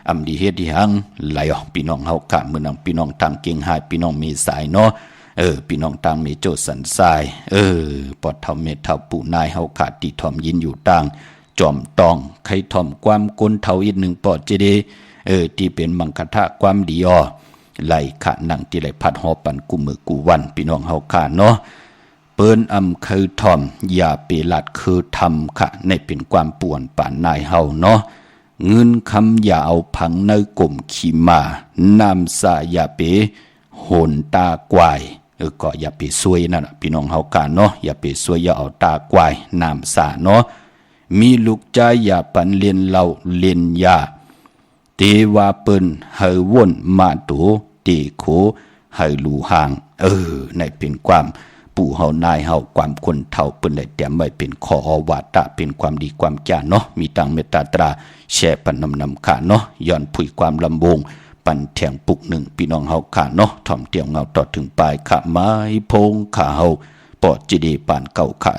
อำดีเฮ็ดที่หังไหลพี่น้องเฮาค่ะมื้อนั้นพี่น้องทางเก่งหายพี่น้องมีสายเนาะพี่น้องทางมีโจสันทรายปอดเท่าเม็ดเท่าปู่นายเฮาค่ะที่ทอมยินอยู่ต่างจอมตองใครทอมความกนเท่าอีก1ปอดเจเดที่เป็นมังคทะความดีไหลขะหนังที่ไหลพัดหอปันกูมือกูวันพี่น้องเฮาค่ะเนาะเปิ้นคือทอมอย่าเปลัดคือทำค่ะในเป็นความป่วนป่านนายเฮาเนาะเงินคำอย่าเอาพังในกลมขี้มานำสาอย่าเปโหนตากวายก็อย่าไปซวยนั่นพี่น้องเฮาค่ะเนาะอย่าไปซวยอย่าเอาตากวายนำสาเนาะมีลูกใจอย่าปันเรียนเราเรียนยาเตวาเปิ้นเฮาวนมาตูเตโคเฮาลูหางในเป็นความปู่เฮานายเฮาความคนเฒ่าเปิ้นได้เตรียมไว้เป็นขอวาตะเป็นความดีความจ้าเนาะมีตังเมตตาตราแช่ปันนำค่ะเนาะย้อนผุยความลำวงปันแถงปุกหนึ่งพี่น้องเฮาค่ะเนาะถ่อมเตียงเงาต่อถึงปลายค่ะไม้พงค่ะเฮาปอดจีดีปานเก่าค่ะ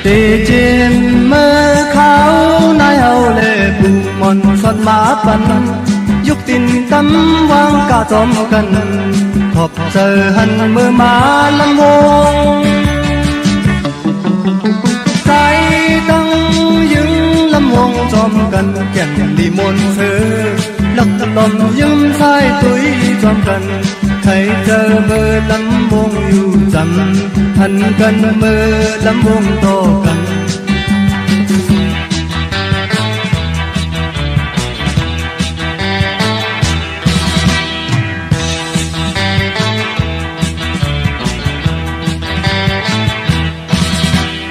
เตเจนเมื่อเขานายเอาเลบุมอนสดมาปันยุคตินตำวางกาจอมกันพบเจอหันเมื่อมาลำวงใจตั้งยึงลำวงจอมกันแก่นลีมนเธอลักลมยืมสายตุยจอมกันใครเจอเมื่อลำวงอยู่จำหันกันเมื่อลำวงโตกัน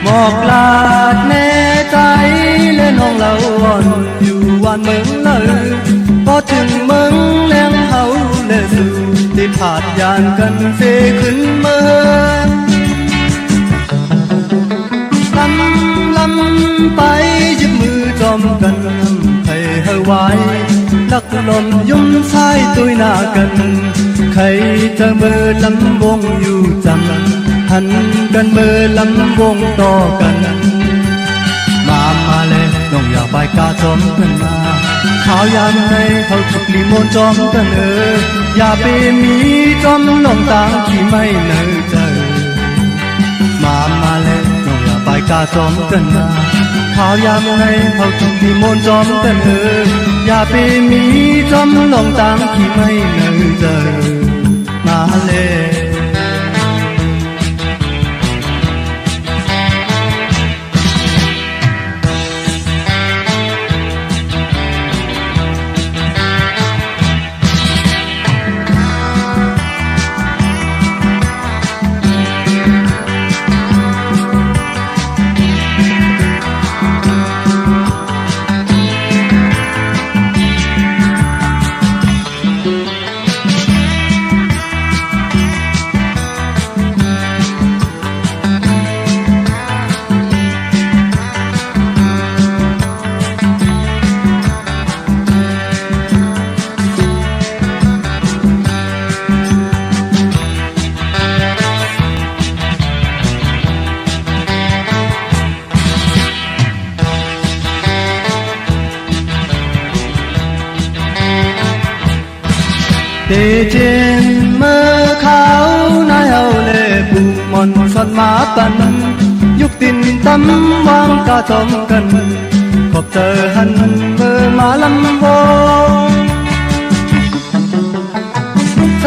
หมอกลาดแน่ใจเล่นห้องเราอ่อนอยู่วันเมืองเลยพอถึงเมืองแรงเขาเลสู่ที่ผาดยานกันเฟขึ้นเมือง ายลักลมยุ่มสายตุยหน้ากันใครจะเมื่อลำวงอยู่จังหันกันเมื่อลำวงต่อกันมาเลยน้องอยากไปกาจอมกันมาข้าวยามในเขาทุกลีโมนจอมกันอย่าไปมีจอมลงต่างที่ไม่เนอเจอมาเลยน้องอยากไปกาจอมกันมาข้าวยามในเขาทุกลีโมนจอมกันอย่าไปมีจอมลงต่างที่ไม่เนอเจอมาเลยเดเจนเมื่อเขานายเอาเล่ปูมอนสอนมาตันยุคตินตำวางกาจอมกันขอบเจอหันเมื่อมาลำวงใจ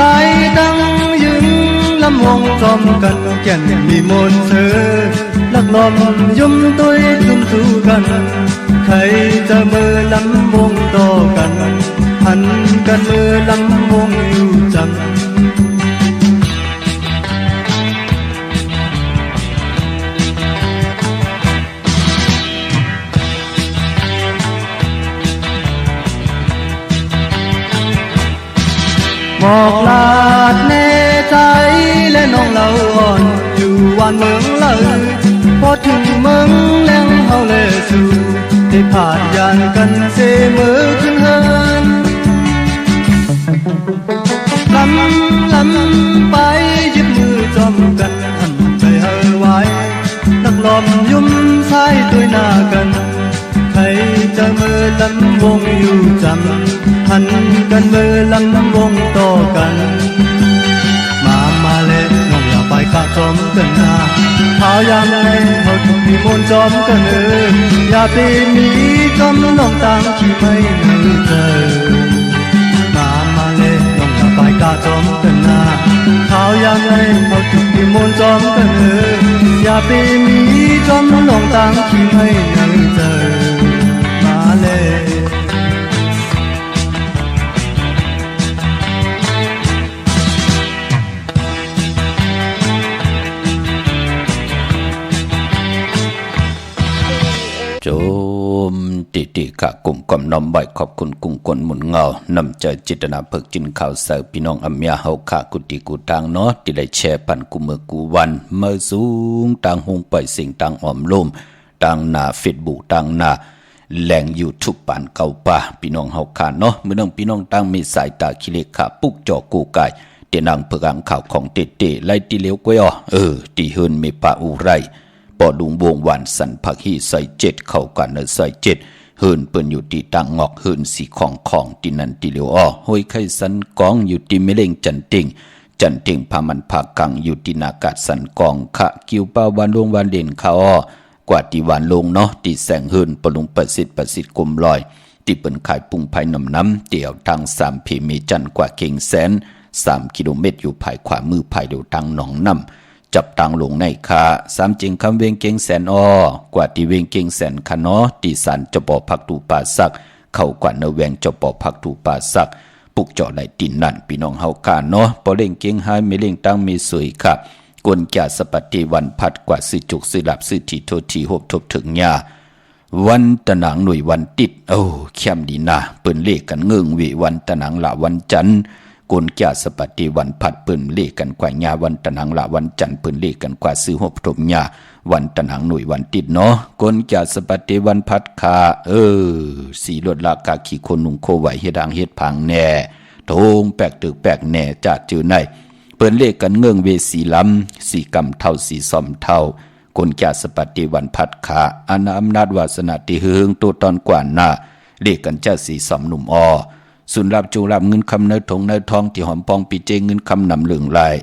ดังยึงลำวงจอมกันแก่นมีมนเธอลักลมยุ่มตุยทุ่มสู้กันใครจะเมื่อลำวงต่อกันหันกันเมื่อลำวงอยู่จังหมอกลาดเนใจและน้องเราอ่อนอยู่วันเมืองเลยพอถึงเมืองแรงเฮาเลยสู่ได้ผ่านยานกันเสมอขึ้นเฮินลำไปยึดมือจอมกันหันใจเฮาไว้ตักลมยุ่มสายตุยหน้ากันใครจะเมื่อลำวงอยู่จำหันกันเมื่อลำวงต่อกันมาเลยน้องอย่าไปกะจอมกันนะข้าวยามในเขาทุกที่มนจอมกันอย่าไปมีจอมลงต่างที่ไม่เจอมาเลยน้องอย่าไปกะจอมกันนะข้าวยามในเขาทุกที่มนจอมกันอย่าไปมีจอมลงต่างที่ไม่เจอมาเลยโจมติกะกลุ่มกอมน้อมใบขอบคุณกุ้งกลหมุนเงานำใจจิตนาเพิกจินข่าวเสิร์ฟพี่น้องอเมียเฮาขะกุติกูทางเนาะที่ได้แชร์ปันกูเมื่อกูวันเมื่อสูงต่างหงปล่อยสิ่งต่างอ้อมลมต่างหน้า Facebook ต่างหน้าแหล่ง YouTube ปานเก่าป่าพี่น้องเฮาขะเนาะมื้อนึงพี่น้องต่างมีสายตาคิเลขะปุกจอกูกายเตนังเพิกอังข่าวของเตไล่ติเลวกวยที่เฮินมีปะอุไรปอดุงวงหวานสันผักฮีใส่7เข้ากันในใส่7เฮินเปิ้นอยู่ที่ต่างงอกเฮินสีของที่นันติเลวห้อยไข่สันกองอยู่ที่เมเลงจันติงพามันภากังอยู่ที่นากาศสันกองขะคิวปาวันลงวันเด่นเขากว่าที่วันลงเนาะที่แสงเฮินปลุงประสิทธิ์กลมลอยที่เปิ้นขายปุงภายน้ำเตี่ยวทาง3 พีเมจันกว่าเก่งแสน3 กิโลเมตรอยู่ภายขวามือภายเดียวทางหนองน้ำจับตังลงในคา3จิงคำเวงเก่งแสนกว่าที่เวงเก่งแสนคะเนาะที่สันจะบ่พักตูป่าสักเข้ากว่าเนแวงจะบ่พักตูป่าสักปุกเจาะในตินนั่นพี่น้องเฮาคาเนาะบ่เล่งเก่งหายไม่เล่งตั้งมีสวยค่ะกวนแก่สปัตติวันพัดกว่าสิจุกสิหลับสิทีโททีหบทบถึงยาวันตะหนังหน่วยวันติดเข้มดีนะเปิ้นเลขกันเงิงวิวันตะหนังละวันจันทร์ กนแก่สปฏิวันผัดเปิ้นเลกันกว่าญาวันตะนังละวันจันทร์เปิ้นเลกันกว่าซื้อหบถมญาวันตะนังหน่วยวันติดเนาะกนแก่สปฏิวันผัดคาสีลดลากาขี้คนนุ่งโคไหวเฮ็ดดังเฮ็ดพังแน่โทงแปลกตึกแปลกแน่จะจือในเปิ้นเลกันเงื่องเวสีลำสีกำเท่าสีซอมเท่ากนแก่สปฏิวันผัดคาอาณาอำนาจวาสนาติหึงตัวตอนกว่าหน้าเลกันจะสีซอมหนุ่มอสุนรับจูรับเงินคำเนื้อทงเนื้อทองที่หอมปองปีเจเงินคำนำเหลืองลาย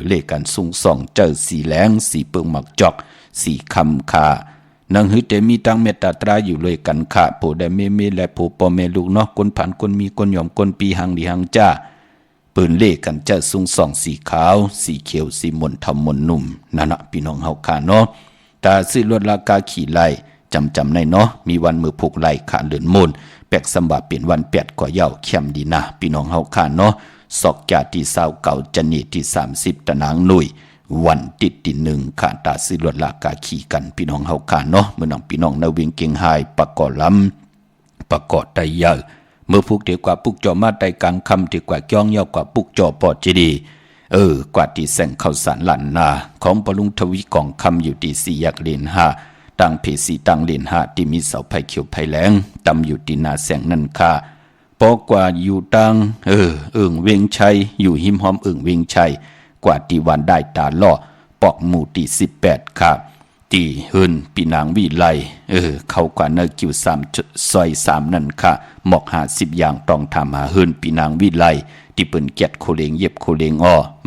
เลขกันสูงส่องเจอสีแหลงสีเปิงหมักจอกสีคำขานังฮึเตมีตั้งเมตตาตราอยู่เลยกันขาโผได้เมและโผปอเมลูกเนาะคนผ่านคนมีคนหย่อมคนปีหังดีหังจ้าปืนเลขกันจะสูงส่องสีขาวสีเขียวสีมนทำมนนุ่มนั่นนะพี่น้องเฮาขาเนาะตาซื้อลวดลากาขี่ไล่จำในเนาะมีวันมือผูกไล่ขาเลือนมนแปกสมบัติเปลี่ยนวัน8ก่อเย้าเข้มดีนะพี่น้องเฮาข้าเนาะศอกจาที่29จันนีที่30ตะนางหนุ่ยวันติดที่1ขาตาซื้อลวดลากาขี่กันพี่น้องเฮาข้าเนาะมื้อน้องพี่น้องนาวิงเก่งหายประกอบลำประกอบไตเยอะเมื่อพุกเดียวกว่าปุกจอมาไตกลางคำที่กว่าจ้องเย้ากว่าปุกจอปอจีดีกว่าที่แสงข้าวสารลั่นนาของปลุงทวีกองคำอยู่ที่4แยกเลน5ตั้งเพสีตั้งเลน5ที่มีเสาไผ่เขียวไผ่แหลงตำอยู่ที่นาแสงนั่นค่ะปอกว่าอยู่ตั้งเวียงชัยอยู่หิมหอมเวียงชัยกว่าที่วันได้ตาล่อปอกหมู่ที่18ค่ะที่เฮินปีนางวิไลเขากว่าเนกิว3ซอย3นั่นค่ะหมอก50อย่างต้องทำหาเฮินปีนางวิไลที่เปิ้นเกียดโคเลงเย็บโคเลง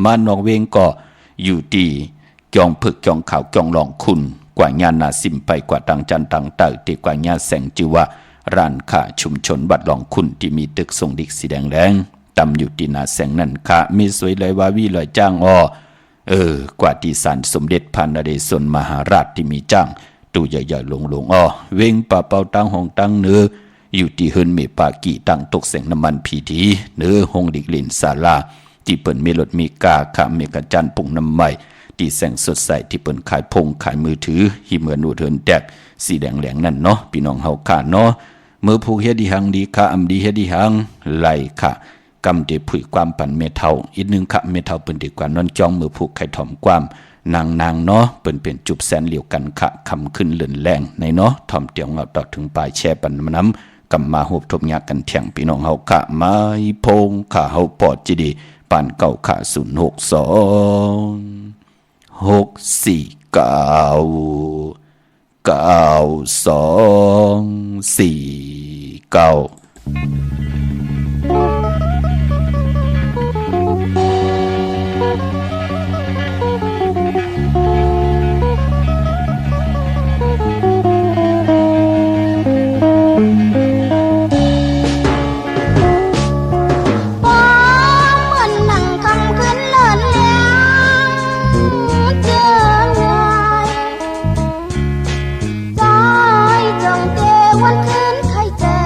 มานอกเวงก็อยู่ที่จองผึกจองขาวจองหลองคุณกว่าญาณาสิมไปกว่าตังจันตังเตอที่กว่าญาแสงจิวะร้านค้าชุมชนบัดหลองคุณที่มีตึกทรงดิกสีแดงแดงตำอยู่ที่นาแสงนั่นค่ะมีสวยเลยว่าวิลอยจ้างกว่าที่ศาลสมเด็จพระนเรศวรมหาราชที่มีจ้างตู้ใหญ่ๆลงเวงป่าเป่าตั้งห้องตั้งเนื้ออยู่ที่เฮินเมปากีตั้งตกแสงน้ำมันพีทีเนื้อห้องดิกลินศาลาที่เปิ่นมีรถมีกาค่ะเมกะจันปุ่งน้ำใหม่ที่แสงสดใสที่เปิ่นขายพงขายมือถือหิเหมือนนูเทินแดกสีแดงแหลงนั่นเนาะพี่น้องเฮาค่ะเนาะเมื่อผู้เฮ็ดดีหังดีค่ะอำดีเฮ็ดดีหังไหลค่ะกำเดผุยความปั่นเมเทาอีกนึงค่ะเมเทาเปิ้นดีกว่านอนจ้องมือผูกไข่ถ่อมความนางเนาะเปิ้นเป็นจุบแสนเหลียวกันค่ะคำขึ้นเลื่อนแรงในเนาะถ่อมเตียงเอาต่อถึงปลายแช่ปันน้ำกำมาโหบทบยากันเถียงพี่น้องเฮาค่ะไม้พงค่ะเฮาปอดจิดีปานเก่าค่ะ0649649 วันคืนใครเจอ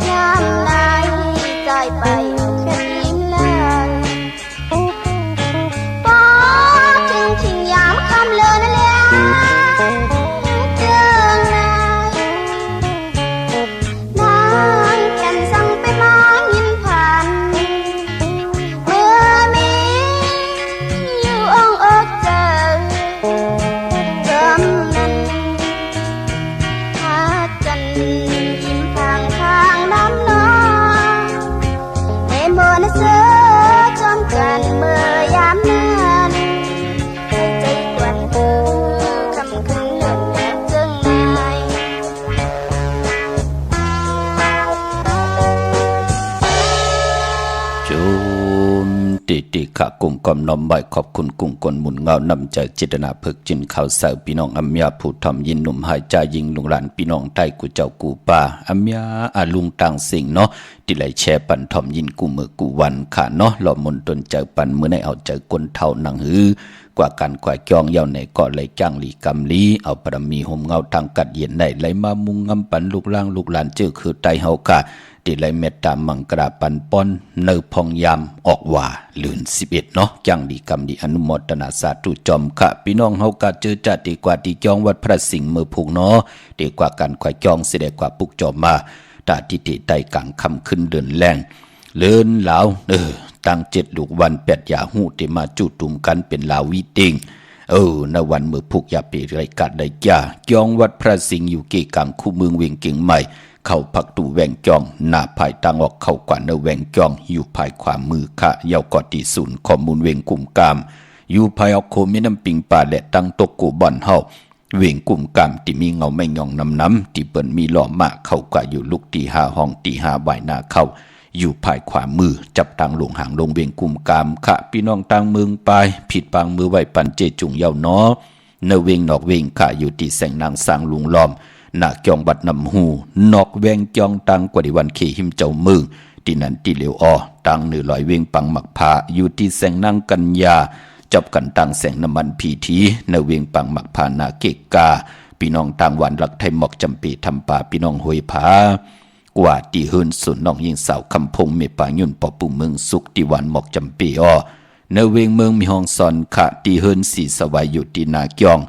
ยามใดใจไปแค่ยิ้มลายพอถึงชิงยามคำเลยนั่นแหละเจืองนายนางแก่นสั่งไปมายินผ่านเมื่อมีอยู่องค์อกเจอเติมนั้นหาจันยิ้มพางทางน้ำนองในเมื่อนะเสือจอมกันเมื่อยามนั้นใจใจตวนคำคืนเลื่อนแรงจึงนายจุมติขะกุ่มกอมน้อมใบขอบคุณกุ้งกลหมุนเงานำใจจิตนาเพิกจินข่าวเสาพี่น้องอัมยาผู้ทอมยินหนุ่มหายใจยิงลุงหลานพี่น้องไทยกูเจ้ากูป่าอัมยาอาลุงต่างสิ่งเนาะที่ไหลแช่ปันทอมยินกูมือกูวันค่ะเนาะหล่อมนตนเจอปันเมื่อในเอาเจอคนเท่านังหือกว่ากันกว่าจองเย้าในก่อไหลจ้างลีกำลีเอาปรมีห่มเงาทางกัดเย็นในไหลมามุงงำปันลูกล่างลูกหลานเจอคือไตเฮาค่ะที่ไหลเมตตามังกราปันป้อนเนอพองยามออกว่าลื่น11เนาะจังดีกรรมดีอนุโมทนาสาธุจอมค่ะพี่น้องเฮากะเจอจัดดีกว่าที่จองวัดพระสิงห์มือผูกเนาะดีกว่ากันควายจองสิได้กว่าปุกจอมมาตาทิติไตกลางคำขึ้นเดินแรงเลินเหลาตั้ง7ลูกวัน8อย่าหู้ที่มาจุตุ่มกันเป็นลาวิติงในวันมือผูกอย่าไปไรกัดได้จ้าจองวัดพระสิงห์อยู่เกกลางคู่เมืองเวียงเก่งใหม่เข้าพักตู่แหวงจองหน้าภายตางออกเข้ากว่าเนแหวงจองอยู่ภายขวามือค่ะเยาวกอตีศูนย์ข้อมูลเวียงกลุ่มกามอยู่ภายออกโคมิน้ำปิงป่าและตั้งตกกูบ่อนเฮาเวียงกลุ่มกามที่มีเงาไม่ยองน้ำที่เปิ้นมีหล่อมาเข้ากว่าอยู่ลุกตีหาห้องตีหาใบหน้าเข้าอยู่ภายขวามือจับตังหลวงหางลงเวียงกลุ่มกามค่ะพี่น้องต่างเมืองไปผิดปางมือไหวปันเจจุงเยาเนาะเนเวียงนอกเวียงค่ะอยู่ที่แสงนางสร้างลุงล้อมนาจองบัดนำหูนอกแวงจองตังกว่าดิวันขี่หิมเจ้ามือที่นั้นที่เหลียวอตังเหนือลอยเวงปังหมักพาอยู่ที่แสงนางกัญญาจับกันตังแสงน้ำมันพีทีเนเวียงปังหมักพานาเกกาพี่น้องต่างวันหลักไทยหมอกจำปีทำป่าพี่น้องหวยผากว่าตีเฮินสุนน้องยิงสาวคำพงเมป่ายุ่นปอปุ่มเมืองสุกที่วันหมอกจำปีเนเวียงเมืองมีห้องสอนขะตีเฮินสีสวายอยู่ที่นาเกียง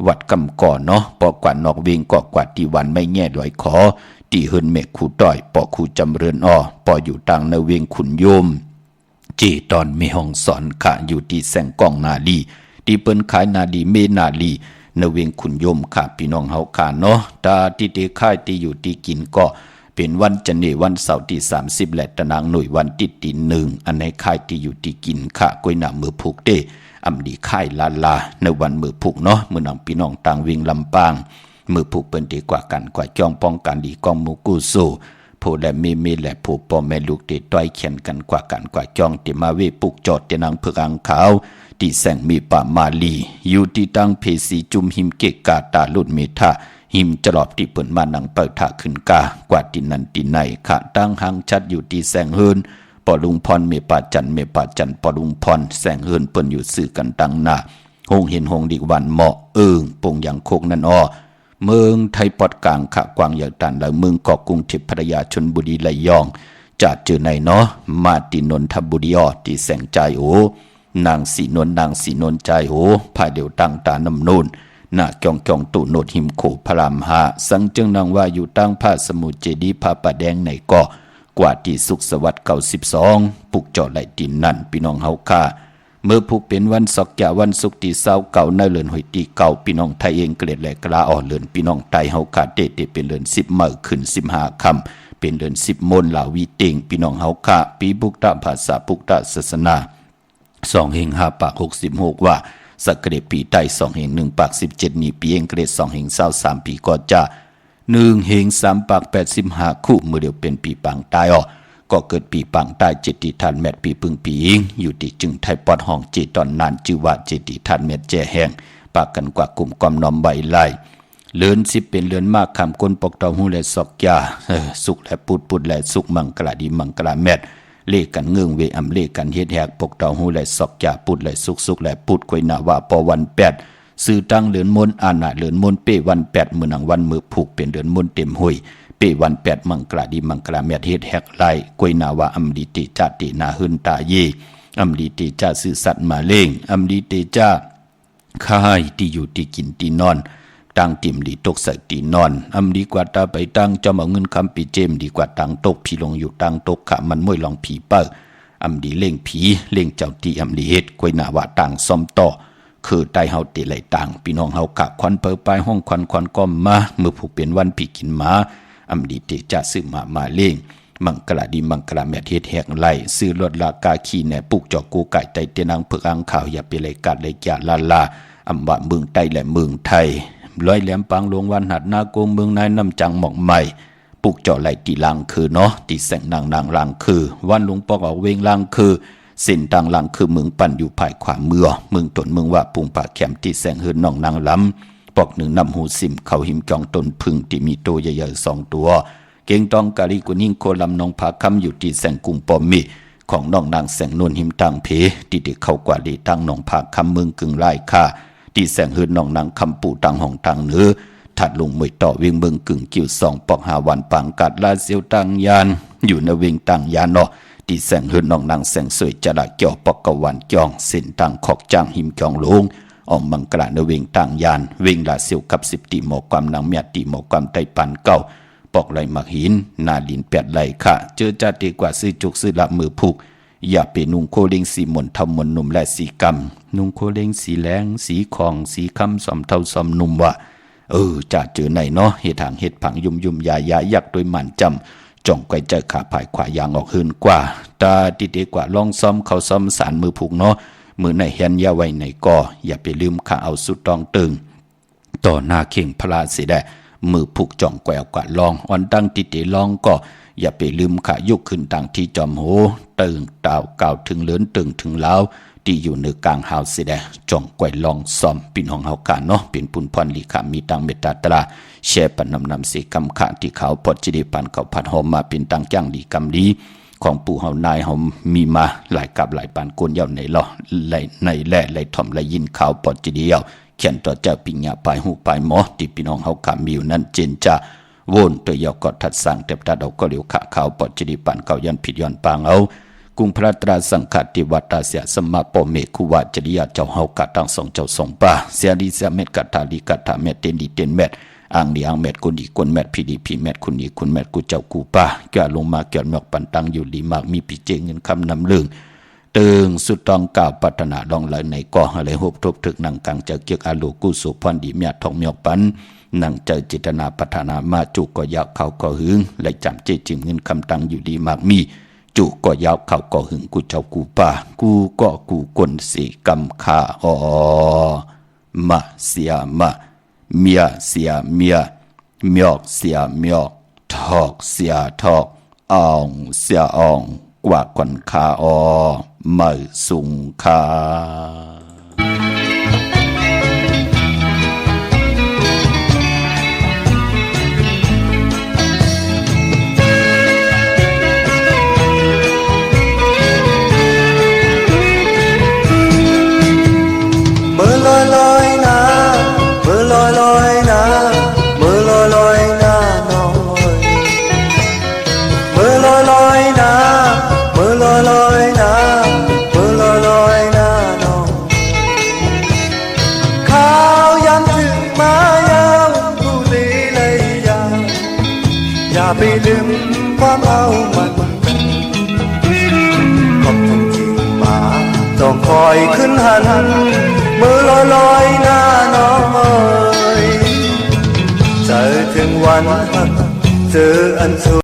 วัดกำก่อเนาะปอกว่านอกเวงกอกว่าที่วันไม่แง่ลอยขอตีเฮินเมฆคูต้อยปอคูจำเรือนปออยู่ต่างในเวงขุนโยมจีตอนมีห้องสอนขะอยู่ที่แสงกองนาลีที่เปิ้นขายนาดีเมนาลีในเวงขุนโยมค่ะพี่น้องเฮาค่ะเนาะตาที่เตค่ายที่อยู่ที่กินก็เป็นวันจันทร์วันเสาร์ที่30และตะนางหน่วยวันติดตี1อันในค่ายที่อยู่ที่กินค่ะกล้วยหน้ามือผูกเตอำดีค่ายลาในวันมือผูกเนาะมือนังพี่น้องต่างวิ่งลำปางมือผูกเปิ้นดีกว่ากันกว่าจ้องป้องกันดีกองมูกูโซโพและเมและโพปอแม่ลูกเตต้อยเขียนกันกว่ากันกว่าจ้องที่มาเวปุกจอดที่นางเพือกอังขาวที่แสงมีป่ามาลีอยู่ที่ตั้งเพสีจุมหิมเกกาตาลุดเมธาหิมจลอบที่เปิ้นมานังเปิดถาขึ้นกากว่าที่นั้นที่ไหนขะตั้งหางชัดอยู่ที่แสงเฮินปอลุงพรเมปาจันปอลุงพรแสงเฮินเปิ้นอยู่สื่อกันตั้งหน้าหงเห็นหงดีวันเหมาะปงอย่างโคกนั่นเมืองไทยปอดกลางขะกวางอย่างตันแล้วเมืองเกาะกรุงเทพพระยาชลบุรีระยองจัดเจอในเนาะมาตินนทบุรีที่แสงใจนางสีนนใจภายเดียวตั้งตาน้ำนูนหน้าจองตุโนดหิมโขพระรามหาสังจึงนางว่าอยู่ตั้งผ้าสมุทรเจดีผ้าป่าแดงในเกาะกว่าที่สุขสวัสดิ์92ปุกจอดไหลดินนั่นพี่น้องเฮาค่ะเมื่อผูกเป็นวันศกวันศุกร์ที่เก่าในเลือนหอยตีเก่าพี่น้องไทยเองเกล็ดและกลาเลือนพี่น้องไทยเฮาค่ะเตเป็นเลือน10มื้อขึ้น15ค่ำเป็นเลือน10มนต์ลาวีเต็งพี่น้องเฮาค่ะปีบุกตะภาษาปุกตะศาสนา2เฮง5ปาก66ว่าสักเกรดปีใต้2เฮง1ปาก17นี่ปีเองเกรด2เฮง23ปีก็จะ1เฮง3ปาก85คู่มือเดียวเป็นปีปังตายก็เกิดปีปังใต้เจติทันแมทปีพึ่งปีอิงอยู่ที่จึงไทยปอดห้องจีตอนนานจือว่าเจติทันแมทแจแห้งปากกันกว่ากลุ่มกอมน้อมใบไล่เลือน10เป็นเลือนมากคำก้นปกตอหูและศอกยาสุกและปุดและสุกมังกระดีมังกระแมทเลกันเงื่องเวอำเลกันเฮ็ดแหกปกตอหูและศอกยาปุดและสุกและปุดควยหน้าว่าปอวัน8ซื้อตั้งเลือนมนอาณาเลือนมนเป้วัน8มื้อนังวันมือผูกเป็นเลือนมนเต็มห้วย เปวัน8มังกราดีมังกราเมียเฮ็ดแฮกไลกวยนาวาอัมดีติจาตินาหึนตาเยอัมดีติจาซื่อสัตย์มาเล่งอัมดีติจาค่ายที่อยู่ที่กินที่นอนตั้งติ่มดีตกใส่ตีนอนอำดีกว่าตาไปตั้งจอมเอาเงินคำปีเจมดีกว่าตั้งตกผีลงอยู่ตั้งตกขะมันม่วยลองผีเป้าอำดีเล่งผีเล่งเจ้าตีอำดีเฮ็ดกวยหน้าว่าตั้งซ่อมต่อคือใต้เฮาติไหลต่างพี่น้องเฮากะควันเปิดปลายห้องควันก้อมมาเมื่อผู้เป็นวันผีกินหมาอำดีเตจะซื้อมาเล่งมังกลาดีมังกลาแม่เฮ็ดแหกไหลซื้อรถลากาขี้แหน่ปุกจอกกูไก่ไตเตนังเพิกอังข่าวอย่าไปเลยกัดเลยอย่าลาอำว่าเมืองใต้และเมืองไทยร้อยแหลมปางหลวงวันหัดนาโกเมืองนายน้ำจังหมอกใหม่ปลูกเจาะไหลตีลังคือเนาะตีแสงนางลังคือวันหลวงปอกออกเวงลังคือเส้นทางลังคือเมืองปั่นอยู่ภายขวาเมืองตนเมืองว่าปุงป่าแคมตีแสงเฮือนน้องนางล้ำปอกหนึ่งนำหูสิมเขาหิมจองตนพึ่งที่มีตัวใหญ่ๆ2 ตัวเก่งตองกาลีกุนิ่งโคลำนองผาคำอยู่ที่แสงกุงปอมมีของน้องนางแสงนวลหิมตังเพที่เด็กเข้ากว่าดีตั้งน้องผาคำเมืองกึ่งไร่ค่าที่แสงเฮือนน้องนางคำปู่ตังห้องตังเนื้อถัดลงมวยต่อเวียงเมืองกึ่งกิ้ว2ปอกหาวันปังกัดลาเซียวตังยานอยู่ในเวียงตังยานเนาะที่แสงเฮือนน้องนางแสงสวยจะละเกี่ยวปอกกวันจองเส้นตังขอกจังหิมจองลงออกมังกลาในเวียงตังยานเวียงลาเซียวกับ10 ตีหมอความนางเมียตีหมอความไตปันเก่าปอกไหลมักหินนาลิน8ไหลค่ะเจอจัดดีกว่าซื้อจุกซื้อละมือผูกอย่าไปนุ่งโคเล้งสีหม่นทำมนนุ่มและสีกำนุ่งโคเล้งสีแหลงสีของสีคำสอมเท่าสอมนุ่มว่าจะเจอไหนเนาะเฮ็ดหางเฮ็ดผังยุ่มยายายักโดยมันจำจ่องไกวเจอขาผายขวายางออกหืนกว่าตาดีเดกว่าลองซ้อมเขาซ้อมสารมือผูกเนาะมือในแฮนยาไว้ในก่ออย่าไปลืมขาเอาสุดตองตึงต่อหน้าเข่งพลาสิได้มือผูกจ่องแกวกว่าลองอ่อนตั้งติเตลองก็อย่าไปลืมขายุกขึ้นต่างที่จอมโหตึงดาวก่าวถึงเลือนตึงถึงแล้วที่อยู่ในกลางหาวสิแดจ่องแกวลองซ้อมปิ่นของเฮากันเนาะเป็นปุ่นพรลีขามีตังเมตตาตราแช่ปันนำสีกำขาที่เขาพอจิริปันเขาผัดหอมมาเป็นตังจ้างดีกำดีของปู่เฮานายเฮามีมาหลายกับหลายปานกวนยาวในล้อในแล่ไหลถ่อมไหลยินเขาพอจิริเยาเขียนต่อเจ้าปิญญาปลายหูปลายหมอที่พี่น้องเฮาขามีอยู่นั้นเจนจ้าโวนตัวยอกอดทัดสั่งเต็บตาดอกก็เหลียวขะขาวปอจิริปันเก่ายันผิดย้อนปางเอากุงพระตราสังฆติวัตตาเสียสมมาปอเมคุวาจริยาเจ้าเฮากะตั้งสองเจ้าสองป่าเสียดีเสียเม็ดกะทาลีกะทาเม็ดเตนดีเตนเม็ดอ่างดีอ่างเม็ดกุนดีกุนเม็ดพีดีพีเม็ดคุณดีคุณเม็ดกูเจ้ากูป่าแก่ลงมาเกี่ยวหมอกปันตังอยู่ลีมากมีปีเจเงินคำนำเรื่องตึงสุดตองกล่าวปัฒนาดองไหลในก่ออะไรหบทบถึกนังกังเจอเกียกอาลูกุสุพรดีเมียทองเมียปันนังเจอจิตนาพัฒนามาจุก็ยาวเขาก็หึงและจำเจจิมเงินคำตังอยู่ดีมากมีจุก็ยาวเขาก็หึงกูเจ้ากูป่ากูก็กูกลสีกำขามาเสียมาเมียเสียเมียเมียกเสียเมียกทอกเสียทอกอ่องเสียอ่องกว่าก่อนคาไม่สุงคาไปลืมความเอามันขอบคุณที่มาต้องคอยขึ้นหันมือลอยหน้าน้องเอ๋ยเจอถึงวันเจออันสุด